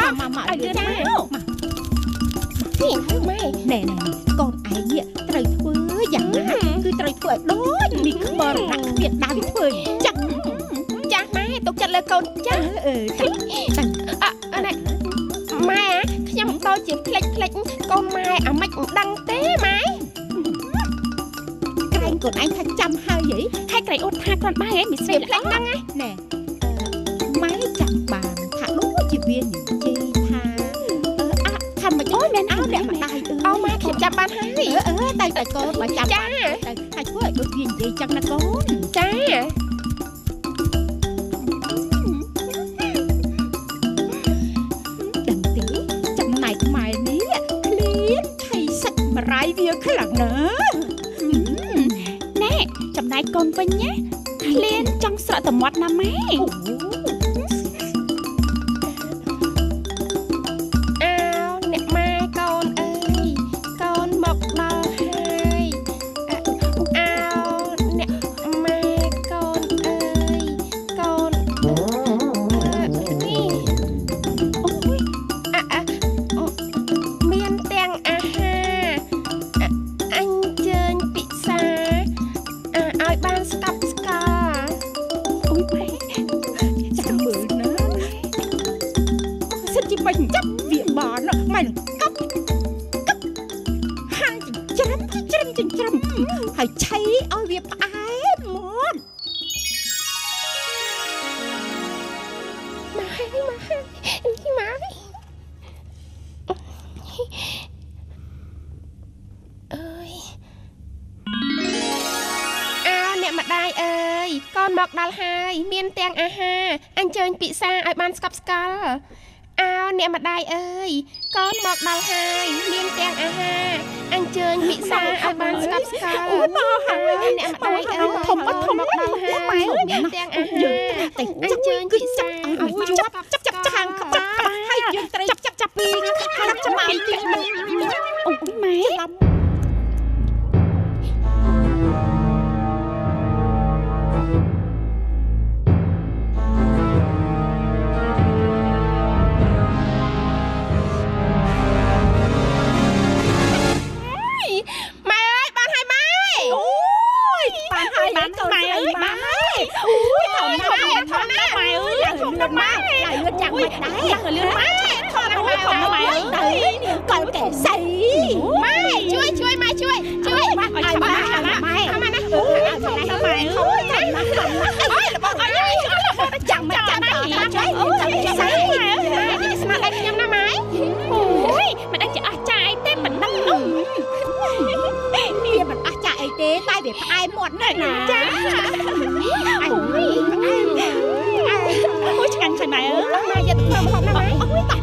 ឲ្យលឿនមកនេះម៉ែណែកូនឯងនេះត្រូវធ្វើយ៉ាងណាគឺត្រូវធ្វើឲ្យដូចនេះខ្មររកទៀតដើមធ្វើចឹងចាស់ម៉ែទុកចិត្តលើកូនចាស់ម៉ែខ្ញុំដូចជាផ្លេចកូនម៉ែអាម៉េចមិនដឹងទេម៉ែក្រែងកូនឯងថាចាំហើយហីហើយក្រែងអ៊ុតថាគ្រាន់បែរមានស្រីផ្លេចហ្នឹងណែម៉ែចាំបានថាដូចជាវានិយាយថាមិនអូយមែនអោអ្នកម្ដាយអូម៉ែខ្ញុំចាំបានហើយតែកូនបើចាំបានទៅថាធ្វើឲ្យដូចវានិយាយចឹងណាកូនចាដឹងទេចំណែកម៉ែនេះឃ្លានថៃសាច់បរាយវាខ្លាំងណាស់ណែចំណែកកូនវិញណាឃ្លានចង់ស្រក់តមាត់ណាម៉ែចាប់វាបានម៉ែនឹងកាប់ហាន់ចិញ្ច្រាំហើយឆៃឲ្យវាផ្អែមមាត់ម៉ែអើយអ្នកម្ដាយអើយកូនមកដល់ហើយមានទាំងអាហារអញ្ជើញពិសាឲ្យបានស្កប់ស្កល់អ្នកម្ដាយអើយកូនមកដល់ហើយមានទាំងអាហារអញ្ជើញពិសាឲ្យបានស្កប់ស្កល់មកហើយអ្នកម្ដាយអើយធំមកដល់ហើយមានទាំងអាហារតែអញ្ជើញពិសាឲ្យចាប់ខាងក្បាលហើយយើងត្រូវចាប់ពីហើយចាំពីអូម៉ែចាំមិនដែរយ៉ាងលឿនម៉ែថតឲ្យម៉ែទៅបើតែសៃម៉ែជួយម៉ែជួយឲ្យម៉ែឲ្យម៉ែម៉ែអូម៉ែអើយរបស់អើយចាំមិនចាំតែសៃស្មាត់ឲ្យខ្ញុំណាម៉ែអូយមិនដឹងជាអស់ចាអីទេមិនដឹងនោះវាមិនអស់ចាអីទេតែវាផ្អែមមាត់ណាស់ណាចាអូយឆ្ងាញ់ឆ្ងាញ់ម៉ែអើយម៉ែយកទៅធ្វើម្ហូបណាម៉ែអូយតា